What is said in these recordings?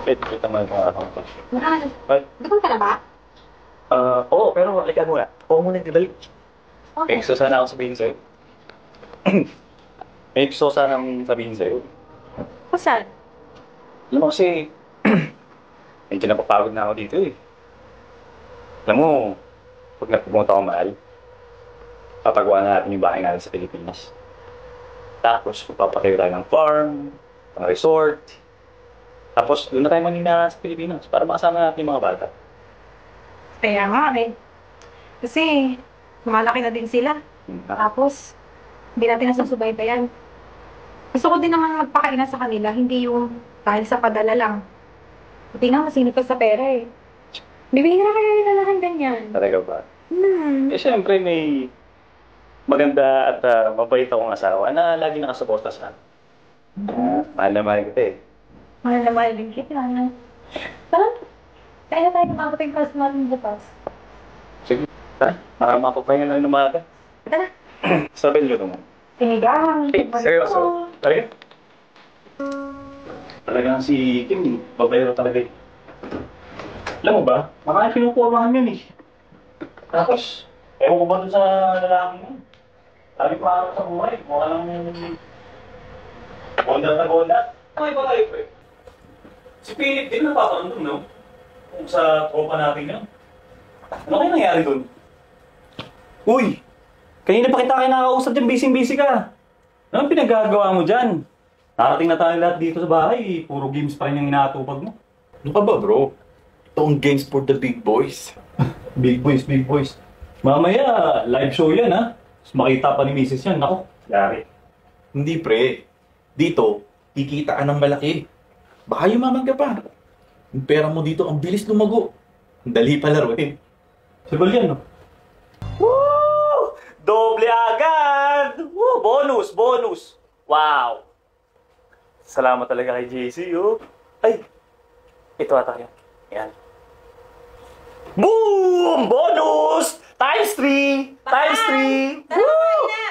Wait naman kung ako pa. Mahal, What? gutom ka na ba? Oo, pero halika muna. Oo muna, dali. May Okay. gusto sana akong sabihin sa'yo. May gusto sana akong sabihin sa'yo. Kung saan? Alam mo kasi, medyo napapagod na ako dito eh. Alam mo, pag nagpupunta ako mahal, papagawa natin yung bahay natin sa Pilipinas. Tapos, magpapatayo tayo ng farm, ng resort. Tapos, doon na tayo manina sa Pilipinas para makasama natin yung mga bata. Kaya nga eh. Kasi, malaki na din sila. Tapos, hindi natin nasusubaybayan. Gusto ko din naman magpakainan sa kanila, hindi yung dahil sa padala lang. Buti nga, masinip ka sa pera eh. Bibihira kaya nila lang ng ganyan. Talaga ba? Hmm. Eh, syempre may maganda at mabait akong asawa na lagi nakasuporta sa akin. Mahal na mahal kita eh. Mahal na mahal din kita. Tara, kaya na tayo makating class natin bukas. Sige, tara. Para makapahinga na rin ng umaga. Tara. Sabihin nyo naman. Sinigang. Eh, seryoso. Talaga? Talagang si Kim, babayero talaga eh. Alam mo ba, makakaya pinupumahan yun eh. Tapos, ewan ko ba dun sa lalaki mo? Sabi ko araw sa buhay, mukha lang gonda na gonda. Okay ba tayo, pre? Si Philip din napapanood dun, no? Kung sa tropa natin yun. Ano kaya nangyari dun? Uy! Kanina pa kita kinakausap dyan, busy-busy ka. Anong pinagagawa mo dyan? Narating na tayo lahat dito sa bahay, puro games pa rin yung inaatupag mo. Ano ka ba, bro? Ito ang games for the big boys. Big boys, big boys. Mamaya, live show yan ha. Mas makita pa ni Mrs. yan, ako. Yari. Hindi, pre. Dito, kikita ka ng malaki. Baka yumaman ka pa. Yung pera mo dito, ang bilis lumago. Ang dali pa laruin. Sibol yan, no? Woo! Doble agad! Woo! Bonus, bonus! Wow! Salamat talaga kay JC, oh. Ay! Ito ata yan. Yan. Boom! Bonus! Times 3! Times 3! Tara, kumain na!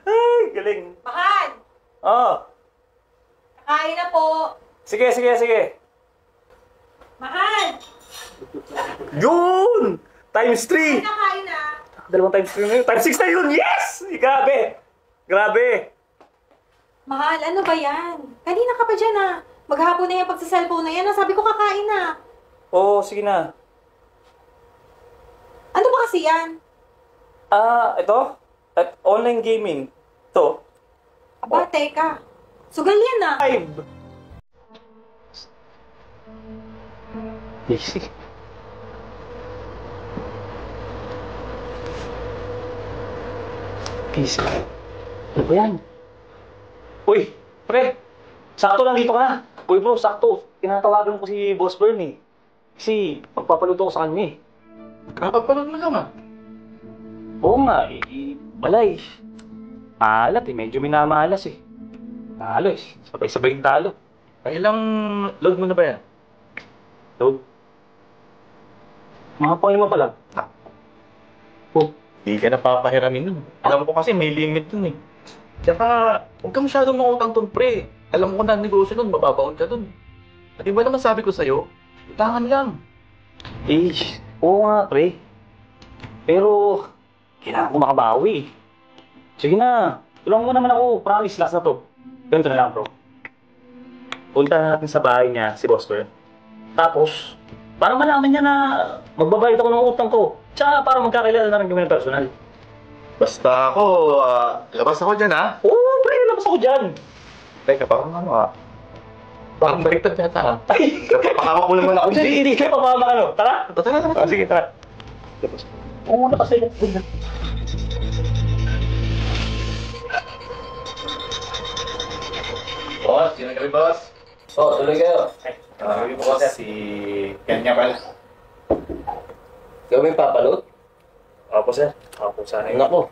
Ay, galing. Mahal! Oh, Kain na po! sige, sige, sige. Mahal! Yun! Times 3! Kain na! Dalawang times 3 na yun. Times 6 na yun! Yes! Grabe! Grabe! Mahal, ano ba yan? Kanina ka pa dyan ah. Maghapon na yan pagsa-cellphone na yan. Sabi ko kakain na. Oo, sige na. Ano ba kasi yan? Ito? At online gaming. Ito. Aba, teka. Sugal yan ah. 5. Easy. Easy. Ano ba yan? Uy, pre. Sakto lang dito ka. Uy bro, sakto. Tinatawagan ko si Boss Bernie. Kasi magpapaluto ko sa kanya eh. Kakapanood na naman. Oo nga, balay. Alat eh, medyo minamalas eh. Talo eh, sabay-sabay yung talo. Ilang load mo na ba yan? Load. Mga pangima pa lang. Oh, di ka napapahiramin nun. Alam ko kasi may limit dun eh. Tsaka, huwag ka masyadong mangutang dun, pre. Alam ko na ang negosyo nun, mababaon ka dun. At iba naman sabi ko sa'yo, utangan lang. Eh, oo nga pre. Pero, kailangan ko makabawi. Sige na, tulungan mo naman ako. Promise, last na to. Ganito na lang bro. Punta natin sa bahay niya, si Boss Bern. Tapos, para malaman niya na magbabayad ako ng utang ko. Tsaka para magkakilala na rin kami ng personal. Basta ako, labas ako dyan ha. Oo, pre, labas ako dyan. Teka, parang ano parang baliktad yata ha. Ay, Napakawa ko naman ako dyan. hindi ka pamama ano. Tara. Tara. Sige, tara. Oo, nakasaya. Boss, sino kami boss? Oh, tuloy kayo. Boss, si Kenya pala. Ikaw may papalot? Opo, sir. Opo, sana yun. Nako,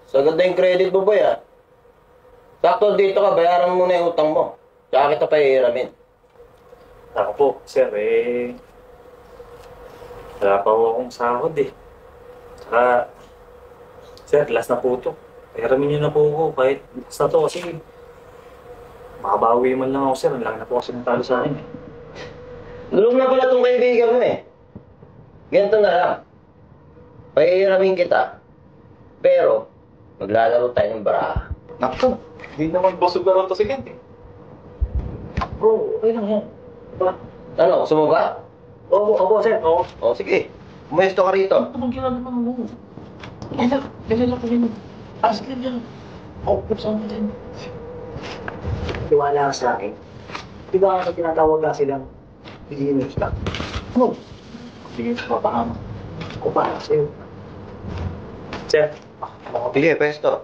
sagad na yung credit mo ba ya? Sakto dito ka, bayaran mo muna yung utang mo. Tsaka kita pa ihiramin. Ako po, sir, wala pa ako akong sahod eh. Saka, sir, last na po ito. Pahiramin niyo na po ako kahit last na to kasi Makabawi man lang ako, sir. Ang laki na po kasi ng talo sa akin eh. Lulong na pala itong kaibigan mo eh. Ganito na lang. Pahihiramin kita. Pero, maglalaro tayo ng baraha. Naku, hindi naman busog na rin to si Kent eh. Bro, okay lang yan. Diba? Ano, gusto mo ba? Oo, sir. Oo. O, sige. Umuesto ka rito. Ano bang ginagawa mo? Kailan lang ko yun. Ask ka dyan. Okay, saan mo din? Tiwala ka sa akin. Di ba ako tinatawag na silang beginners lang? Ano? Sige, papahama. Ako para sa'yo. Sir, Sige, pwesto.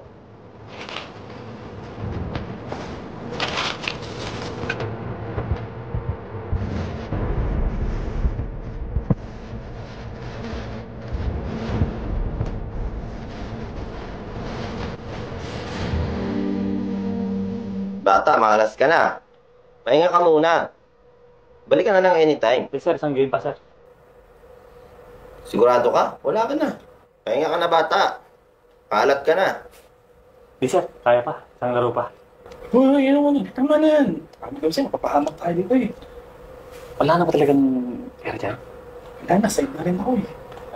Bata, malas ka na. Pahinga ka muna. Balik ka na lang anytime. sir, isang game pa, sir. Sigurado ka? Wala ka na. Pahinga ka na, bata. Kalat ka na. Di, sir. Kaya pa. Isang laro pa. Uy, yun naman. Tama na yan. Kami daw siya, mapapahamak tayo dito eh. Wala na ba talagang pera dyan? Wala na, side na rin ako eh.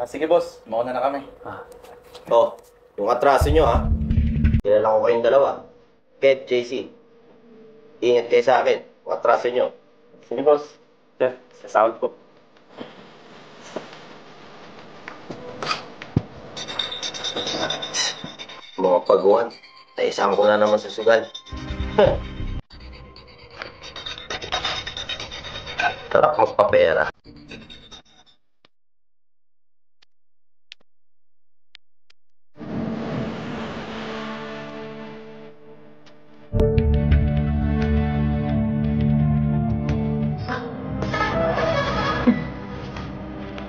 Sige boss, mauna na kami. Oh, yung atraso nyo ha. Kilala ko kayong dalawa. Kev, JC. Ingat kayo sa akin. Yung atraso nyo. Sige, boss. Sir, sasahod ko. Mga paguan. Naisang ko na naman sa sugal. Tarap magpapera.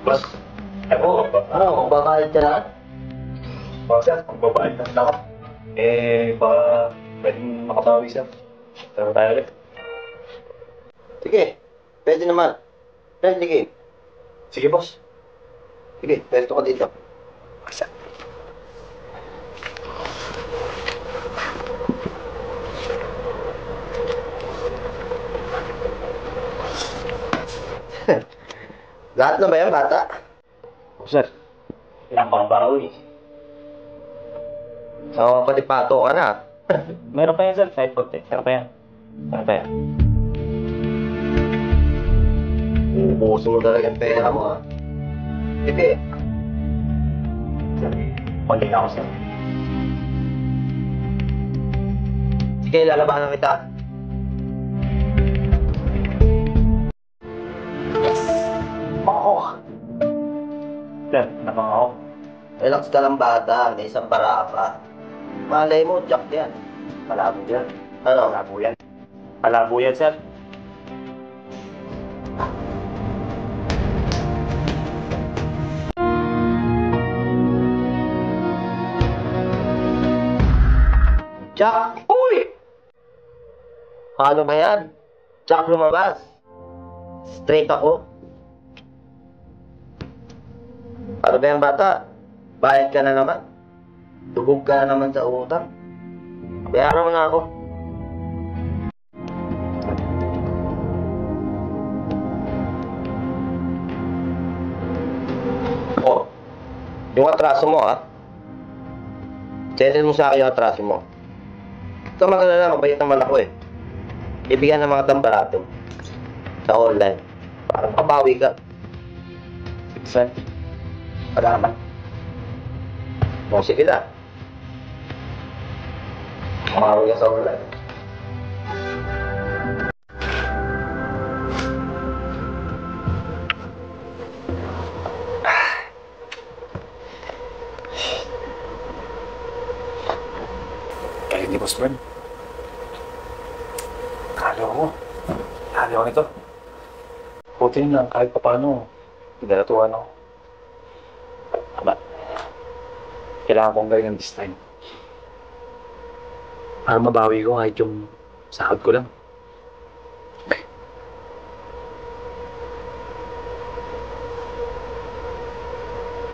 Boss, ako, Ano, babahal ka na? sir, kung babae na ako. Baka pwedeng makabawi, sir. Tara tayo ulit. Sige, pwede naman. Friendly game. Sige, boss. Sige, pwesto ka dito. Sir. Lahat na ba yan, bata? Sir, kailangan pang bawi. Oo, patipato ka na. Meron pa yan, sir. Side foot eh. Meron pa yan. Meron pa yan. Ubuso mo talaga yung pera mo, ha? Sige. Pagkita na ako, sir. Sige, lalabanan kita. Sir, napang ako. Relax ka lang, bata. May isang bara pa. Malay mo, jack yan. Malabo yan. Ano? Malabo yan. Malabo yan, sir. Jack! Uy! Ano ba yan? Jack lumabas. Straight ako. Ano ba yan, bata? Bayad ka na naman. Dugog ka na naman sa utang. Bayaran mo na ako. Oh, yung atraso mo, ha? Sendin mo sa akin yung atraso mo. Ito mga na lang, mabait naman ako eh. Ibigyan ng mga tambarato sa online. Para makabawi ka. Sir, wala naman. O, sige na. Makabawi ka sa online. Kaya ni Boss Brad. Kalo ko. Kali ako nito. Buti lang kahit pa paano. Pinalatuan ako. Aba. Kailangan kong galingan this time. Para mabawi ko kahit yung sahod ko lang.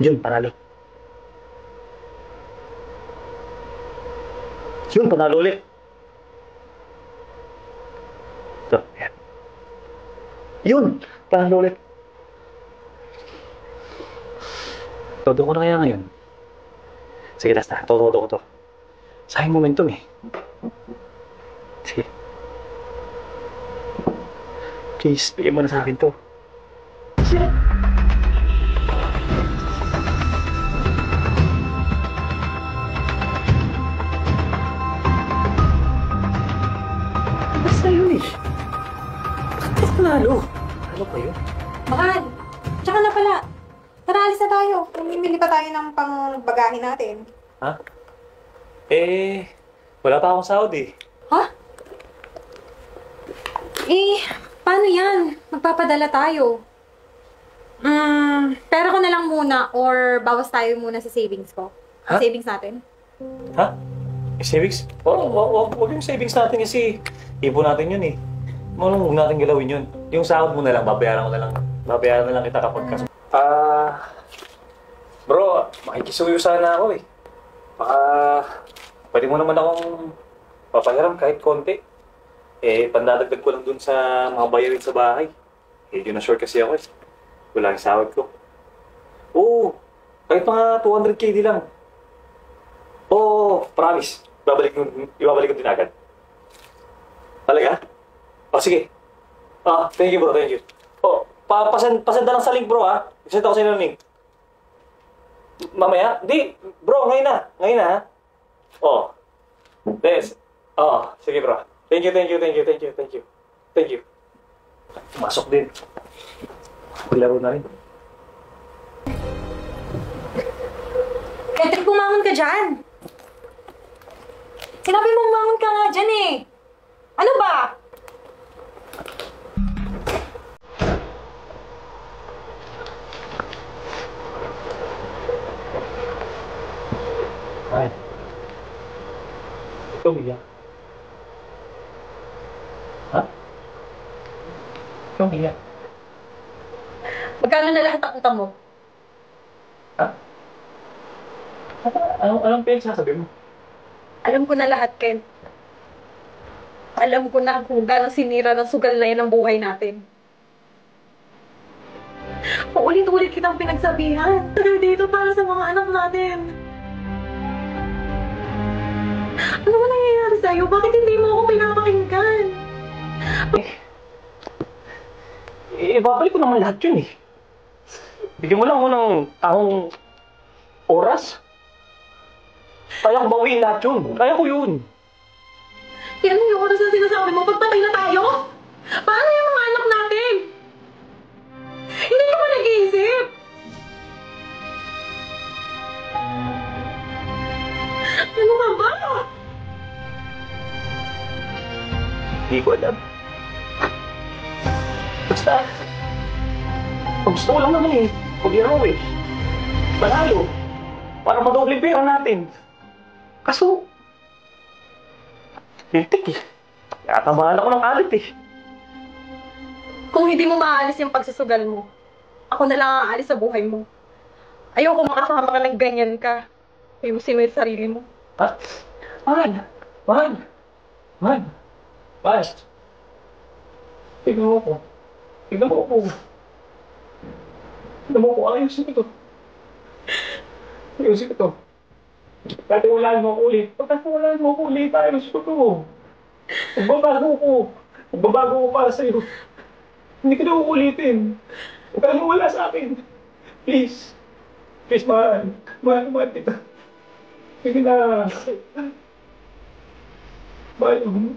Yun, panalo. Yun, panalo ulit. Yun! Plano ulit. Todo ko na kaya ngayon. Sige, last na. Todo ko to. Sayang momentum eh. Sige. Please, bigyan mo na sa akin to. Shit! Basta yun eh. Bakit nanalo? Ano pa yun? Mahal, tsaka na pala. Tara, alis na tayo. Pumimili pa tayo ng pangbagahin natin. Ha? Wala pa akong sahod eh. Ha? Paano yan? Magpapadala tayo. Pera ko na lang muna or bawas tayo muna sa savings ko. Ha? Savings natin. Ha? Savings? Huwag yung savings natin kasi ipon natin yun eh. Huwag natin galawin yun. Yung sahod mo na lang, babayaran ko na lang. Babayaran na lang kita kapag kaso. Bro, makikisuyo sana ako eh. Baka, pwede mo naman akong papahiram kahit konti. Pandadagdag ko lang dun sa mga bayarin sa bahay. Yun na short kasi ako eh. Wala yung sahod ko. Oo, kahit mga 200k di lang. Oo, promise. Ibabalik ko din agad. Talaga? Sige. Thank you bro, thank you. Pasenda lang sa link bro ha. Isend ako sa inyo ng link. Mamaya? Di, bro, ngayon na ha. Yes. Sige bro. Thank you. Masok din. Maglaro na rin. Patrick, bumangon ka dyan. Sinabi mo bumangon ka nga dyan eh. Ano ba? Ay. Ikaw umiyak. Ha? Ikaw umiyak. Magkano na lahat ang utang mo? Ha? Anong pinagsasabi mo? Alam ko na lahat, Ken. Alam ko na kung gano'ng sinira ng sugal na yan ang buhay natin. Paulit-ulit kitang pinagsabihan. Tagal dito para sa mga anak natin. Ano ba nangyayari sa'yo? Bakit hindi mo ako pinapakinggan? Babalik ko naman lahat yun eh. Bigyan mo lang ako ng akong oras. Kaya ko bawiin lahat yun. Kaya ko yun. Yan yung oras na sinasabi mo, pagpatay na tayo? Paano yung mga anak natin? Hindi ka ba nag-iisip? Ano ba ba? Hindi ko alam. Basta, gusto ko lang naman eh. Pag-iraw eh. Panalo. Para madoble yung pera natin. Kaso, lintik eh. Nakatabahan ako ng alit eh. Kung hindi mo maalis yung pagsusugal mo, ako na lang ang aalis sa buhay mo. Ayoko makasama ka ng ganyan ka. Ayusin mo yung sarili mo. Ha? Mahal! Tignan mo ko. Ayusin ko to. Dati wala mo ko ulit. Ayos ko to. Magbabago ko para sa'yo. Hindi ko na uulitin. Huwag ka na wala sa akin. Please, mahal. Mahal kita. Sige na. Mahal mo.